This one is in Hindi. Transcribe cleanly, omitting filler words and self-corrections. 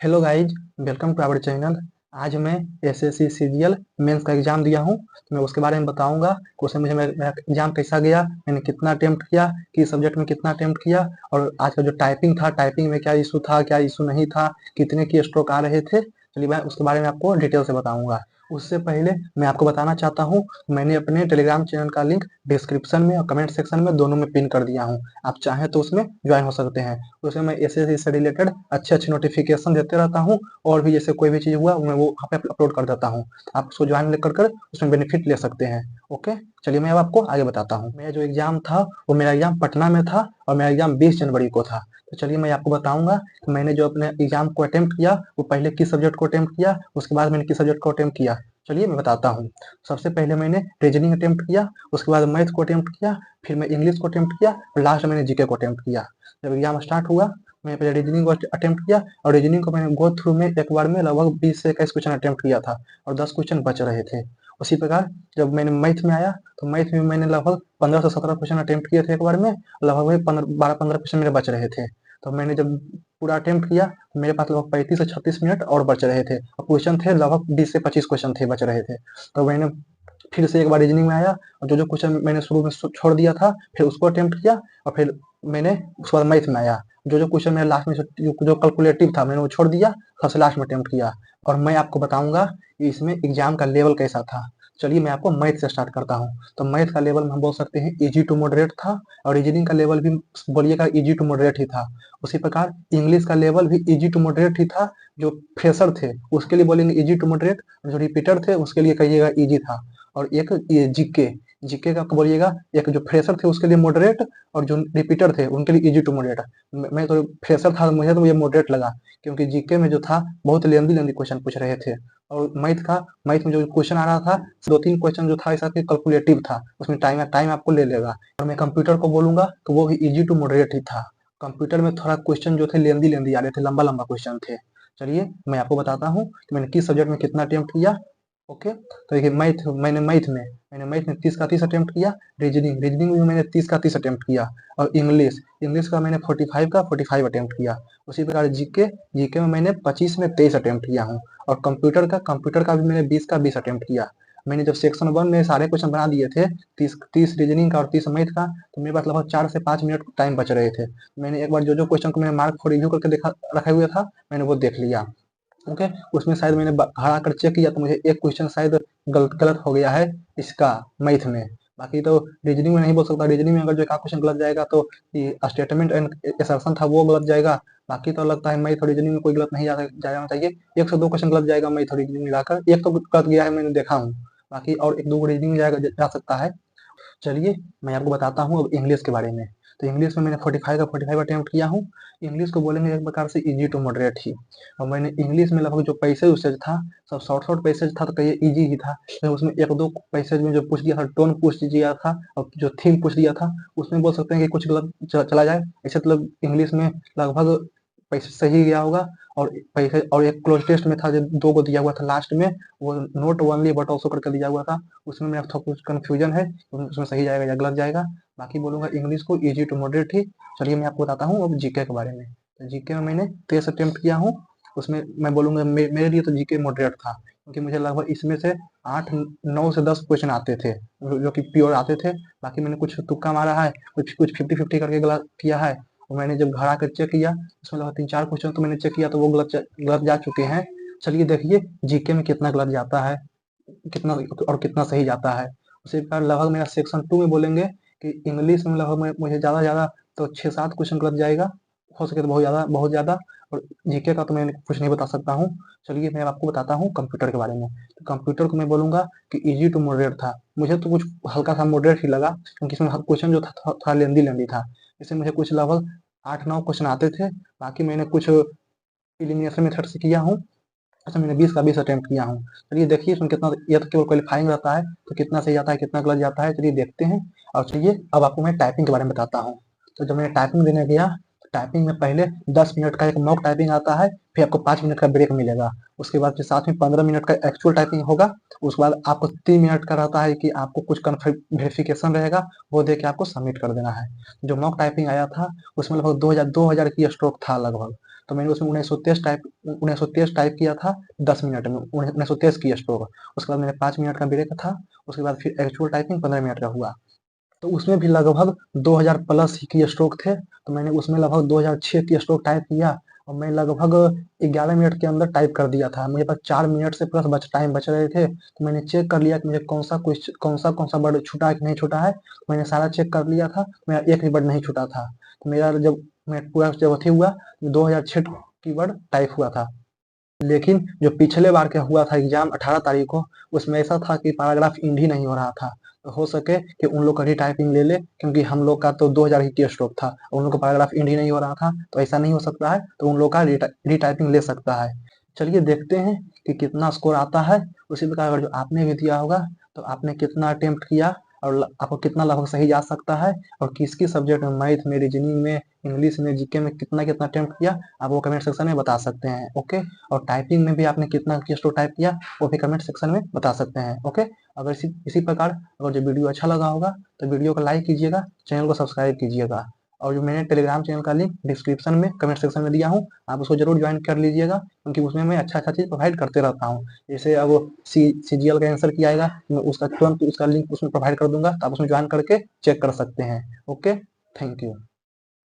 Hello guys, welcome to our channel. आज मैं एसएससी सीजीएल मेंस का एग्जाम दिया हूँ, तो मैं उसके बारे में बताऊंगा कि उसमें मुझे मेरा एग्जाम कैसा गया, मैंने कितना अटेम्प्ट किया, किस सब्जेक्ट में कितना अटेम्प्ट किया, और आज का जो टाइपिंग था, टाइपिंग में क्या इशू था, क्या इशू नहीं था, कितने की स्ट्रोक आ रहे थे। चलिए मैं उसके बारे में आपको डिटेल से बताऊंगा। उससे पहले मैं आपको बताना चाहता हूँ, मैंने अपने टेलीग्राम चैनल का लिंक डिस्क्रिप्शन में और कमेंट सेक्शन में दोनों में पिन कर दिया हूँ। आप चाहें तो उसमें ज्वाइन हो सकते हैं। उसमें मैं एसएससी से रिलेटेड अच्छे अच्छे नोटिफिकेशन देते रहता हूँ, और भी जैसे कोई भी चीज हुआ मैं वो वहाँ पे अपलोड कर देता हूँ। आप उसको ज्वाइन लेकर कर उसमें बेनिफिट ले सकते हैं। ओके, चलिए मैं अब आपको आगे बताता हूँ। मेरा जो एग्जाम था वो मेरा एग्जाम पटना में था, और मेरा एग्जाम 20 जनवरी को था। तो चलिए मैं आपको बताऊंगा कि मैंने जो अपने एग्जाम को अटेम्प्ट किया वो पहले किस सब्जेक्ट को अटेम्प्ट किया, उसके बाद मैंने किस सब्जेक्ट को अटेम्प्ट किया। चलिए मैं बताता हूँ। सबसे पहले मैंने रीजनिंग अटेम्प्ट किया, उसके बाद मैथ को अटेम्प्ट किया, फिर मैं इंग्लिश को अटेम्प्ट किया, और लास्ट में मैंने जीके को अटेम्प्ट किया। जब एग्जाम स्टार्ट हुआ, मैंने पहले रीजनिंग को अटेम्प्ट किया, और रीजनिंग को मैंने गो थ्रू में एक बार में लगभग 20 से 21 क्वेश्चन अटेम्प्ट किया था, और 10 क्वेश्चन बच रहे थे। उसी प्रकार जब मैंने मैथ में आया, तो मैथ में मैंने लगभग 15 से 17 क्वेश्चन अटेम्प्ट किए थे एक बार में, लगभग 12-15 क्वेश्चन मेरे बच रहे थे। तो मैंने जब पूरा अटेम्प्ट किया तो मेरे पास लगभग 35 से 36 मिनट और बच रहे थे, और क्वेश्चन थे लगभग 20 से 25 क्वेश्चन थे बच रहे थे। तो मैंने फिर से एक बार रीजनिंग में आया, और जो जो क्वेश्चन मैंने शुरू में छोड़ दिया था फिर उसको अटेम्प्ट किया, और फिर मैंने उसके बाद मैथ में आया। जो जो क्वेश्चन मेरा लास्ट में जो कैलकुलेटिव था मैंने वो छोड़ दिया, सबसे लास्ट में अटेम्प्ट किया। और मैं आपको बताऊंगा कि इसमें एग्जाम का लेवल कैसा था। चलिए मैं आपको मैथ से स्टार्ट करता हूँ। तो मैथ का लेवल हम बोल सकते हैं इजी टू मॉडरेट था, और रीजनिंग का लेवल भी बोलिएगा इजी टू मॉडरेट ही था। उसी प्रकार इंग्लिश का लेवल भी इजी टू मॉडरेट ही था। जो फ्रेशर थे उसके लिए बोलेंगे इजी टू मॉडरेट, जो रिपीटर थे उसके लिए कहिएगा इजी था। और एक ये जीके, जीके का बोलिएगा, एक जो फ्रेशर थे उसके लिए मॉडरेट, और जो रिपीटर थे उनके लिए इजी टू मॉडरेट। मैं तो फ्रेशर था, मुझे तो ये मॉडरेट लगा, क्योंकि जीके में जो था बहुत लेंदी लेंदी क्वेश्चन पूछ रहे थे। और मैथ में जो क्वेश्चन आ रहा था, 2-3 क्वेश्चन जो था ऐसा कैलकुलेटिव टाइम था, उसमें टाइम टाइम आपको ले लेगा। और मैं कंप्यूटर को बोलूंगा तो वो भी इजी टू मॉडरेट ही था। कंप्यूटर में थोड़ा क्वेश्चन जो थे लेंदी लेंदी आ रहे थे, लंबा लंबा क्वेश्चन थे। चलिए मैं आपको बताता हूँ कि मैंने किस सब्जेक्ट में कितना अटेम्प्ट किया। ओके, तो देखिए मैथ में 30 का 30 अटेम्प्ट किया। रीजनिंग में मैंने 30 का 30 अटेम्प्ट किया। और इंग्लिश इंग्लिश का मैंने 45 का 45 अटेम्प्ट किया। उसी प्रकार जीके जीके में मैंने 25 में 23 अटेम्प्ट किया हूँ। और कंप्यूटर का भी मैंने 20 का 20 अटेम्प्ट किया। मैंने जब सेक्शन 1 में सारे क्वेश्चन बना दिए थे, 30 रीजनिंग का और 30 मैथ का, तो मेरे पास लगभग 4 से 5 मिनट टाइम बच रहे थे। मैंने एक बार जो जो क्वेश्चन को मैंने मार्क फॉर रिव्यू करके देखा रखे हुए था, मैंने वो देख लिया। ओके, उसमें शायद मैंने घर आकर चेक किया तो मुझे एक क्वेश्चन शायद गलत गलत हो गया है इसका, मैथ में। बाकी तो रीजनिंग में नहीं बोल सकता, रीजनिंग में अगर जो एक क्वेश्चन गलत जाएगा तो स्टेटमेंट एंड असर्शन था वो गलत जाएगा। बाकी तो लगता है मैथ और रीजनिंग में कोई गलत नहीं जाना चाहिए। 1 से 2 क्वेश्चन गलत जाएगा मैथ और रीजनिंग मिलाकर, एक तो गलत गया है मैंने देखा हूँ। बाकी और 1-2 रीजनिंग जा सकता है। चलिए मैं आपको बताता हूँ अब इंग्लिश के बारे में। तो इंग्लिश में मैंने 45 का 45 अटेम्प्ट किया हूँ। इंग्लिश को बोलेंगे एक प्रकार से इजी टू मॉडरेट ही। और मैंने इंग्लिश में लगभग जो पैसेज उसेज था सब शॉर्ट शॉर्ट पैसेज था, तो कहिए इजी ही था। तो उसमें 1-2 पैसेज में जो पूछ दिया था, टोन पूछ दिया था, और जो थीम पूछ दिया था, उसमें बोल सकते हैं कि कुछ गलत चला जाए। ऐसे तो इंग्लिश में लगभग पैसे सही गया होगा। और पैसे और एक क्लोज टेस्ट में था जो 2 को दिया हुआ था लास्ट में, वो नोट ओनली बट ऑल्सो करके दिया हुआ था। उसमें मेरा थोड़ा कुछ कंफ्यूजन है, उसमें सही जाएगा या गलत जाएगा। बाकी बोलूंगा इंग्लिश को इजी टू मॉडरेट ही। चलिए मैं आपको बताता हूँ अब जीके के बारे में। तो जीके में मैंने 23 अटेम्प्ट किया हूँ। उसमें मैं बोलूंगा मेरे लिए तो जीके मॉडरेट था, क्योंकि मुझे लगभग इसमें से 8-9 से 10 क्वेश्चन आते थे, जो कि प्योर आते थे। बाकी मैंने कुछ तुक्का मारा है, कुछ कुछ 50-50 करके गलत किया है। और मैंने जब घर आकर चेक किया, उसमें लगभग 3-4 क्वेश्चन तो मैंने चेक किया तो वो गलत जा चुके हैं। चलिए देखिए जीके में कितना गलत जाता है, कितना और कितना सही जाता है। उसी प्रकार लगभग मेरा सेक्शन 2 में बोलेंगे कि इंग्लिश में लगभग मुझे ज़्यादा तो 6-7 क्वेश्चन गलत जाएगा, हो सके तो बहुत ज़्यादा। और जीके का तो मैं कुछ नहीं बता सकता हूँ। चलिए मैं आपको बताता हूँ कंप्यूटर के बारे में। तो कंप्यूटर को मैं बोलूंगा कि इजी टू मॉडरेट था। मुझे तो कुछ हल्का सा मॉडरेट ही लगा, क्योंकि इसमें क्वेश्चन जो था थोड़ा लेंदी था। इससे मुझे कुछ लगभग 8-9 क्वेश्चन आते थे। बाकी मैंने कुछ एलिमिनेशन मेथड से किया हूँ। अच्छा, मैंने 20 का 20 अटेम्प्ट किया हूँ। चलिए देखिए इसमें कितना, ये तो केवल क्वालिफाइंग रहता है, तो कितना सही जाता है कितना गलत जाता है, चलिए देखते हैं। और चलिए अब आपको मैं टाइपिंग के बारे में बताता हूँ। तो जब मैं टाइपिंग देने गया, तो टाइपिंग में पहले 10 मिनट का एक मॉक टाइपिंग आता है, फिर आपको 5 मिनट का ब्रेक मिलेगा। उसके बाद फिर साथ में 15 मिनट का एक्चुअल टाइपिंग होगा। उसके बाद आपको 3 मिनट का रहता है कि आपको कुछ वेरिफिकेशन रहेगा, वो दे के आपको सबमिट कर देना है। जो मॉक टाइपिंग आया था उसमें लगभग 2000 की स्ट्रोक था लगभग। तो मैंने उसमें 1923 टाइप किया था 10 मिनट में, 1923 की स्ट्रोक। उसके बाद मैंने 5 मिनट का ब्रेक था, उसके बाद फिर एक्चुअल टाइपिंग 15 मिनट का हुआ। तो उसमें भी लगभग 2000 प्लस की स्ट्रोक थे, तो मैंने उसमें लगभग 2006 की स्ट्रोक टाइप किया और मैं लगभग 11 मिनट के अंदर टाइप कर दिया था। मुझे पास 4 मिनट से प्लस टाइम बच रहे थे, तो मैंने चेक कर लिया कि मुझे कौन सा वर्ड छूटा है कि नहीं छूटा है। तो मैंने सारा चेक कर लिया था, मेरा एक भी वर्ड नहीं छूटा था। तो मेरा जब मैं पूरा जब अथी हुआ, 2006 की वर्ड टाइप हुआ था। लेकिन जो पिछले बार का हुआ था एग्जाम 18 तारीख को, उसमें ऐसा था कि पैराग्राफ इंड ही नहीं हो रहा था। तो हो सके कि उन लोग का रीटाइपिंग ले ले, क्योंकि हम लोग का तो 2000 ही की स्ट्रोक था, उन लोग का पैराग्राफ इंड ही नहीं हो रहा था, तो ऐसा नहीं हो सकता है, तो उन लोग का रीटाइपिंग ले सकता है। चलिए देखते हैं कि कितना स्कोर आता है। उसी प्रकार अगर जो आपने भी दिया होगा, तो आपने कितना अटेम्प्ट किया और आपको कितना लगभग सही जा सकता है, और किस किस सब्जेक्ट में, मैथ में, रीजनिंग में, इंग्लिश में, जीके में कितना कितना अटेम्प्ट किया, आप वो कमेंट सेक्शन में बता सकते हैं। ओके, और टाइपिंग में भी आपने कितना स्ट्रोक टाइप किया, वो भी कमेंट सेक्शन में बता सकते हैं। ओके, अगर इसी प्रकार अगर जो वीडियो अच्छा लगा होगा, तो वीडियो को लाइक कीजिएगा, चैनल को सब्सक्राइब कीजिएगा, और जो मैंने टेलीग्राम चैनल का लिंक डिस्क्रिप्शन में कमेंट सेक्शन में दिया हूँ, आप उसको जरूर ज्वाइन कर लीजिएगा, क्योंकि उसमें मैं अच्छा चीज़ प्रोवाइड करते रहता हूँ। जैसे अब वो CGL का आंसर किया आएगा, मैं उसका तुरंत उसका लिंक उसमें प्रोवाइड कर दूंगा, तो आप उसमें ज्वाइन करके चेक कर सकते हैं। Okay, thank you.